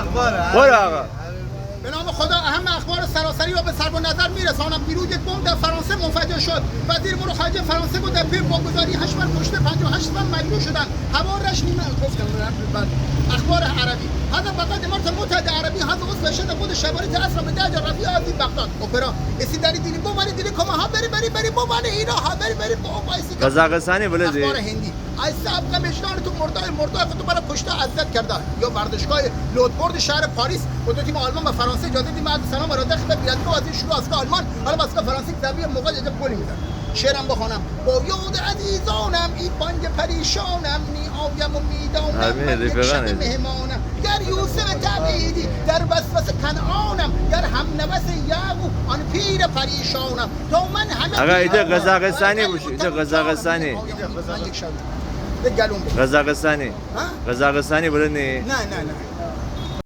برو آقا. به نام خدا اهم اخبار سراسری را به سر و نظر میرسانم. دیروز یک بمب در فرانسه منفجر شد. وزیر امور خارجه فرانسه گفت در پی بمبگذاری 8 نفر کشته 58 نفر مجروح شدند. هوا رش نیمه اخبار عربی. هذا فقط امارات متحده عربی هذا عضو ارشد قود شبارت اسرا به درجه رفیع از بغداد اپرا استداری دیدی بومانی دیدی کما ها بری بومان اینا ها بری بابا اسی قزاقستانی بلدی اخبار هندی از سابقه مجدان تو مرده تو برای کشته عزت کرده یا ورزشگاه لودبورد شهر پاریس و دو تیم آلمان و فرانسه اجازه دادیم از سلام را داخل بیادگاه از این شروع از آلمان حالا باسکا فرانسه زبی موقع عجب گلی میزنه. شعرم بخونم با یاد عزیزانم این بانگ پریشانم نی آیم و میدانم من یک شب مهمانم گر یوسف تبعیدی در وسوسه کنعانم گر هم نوس یعقوب آن پیر پریشانم تا من همه آقا ایده قزاقستانی باشه ایده قزاقستانی قزاقستانی قزاقستانی بلد نی نه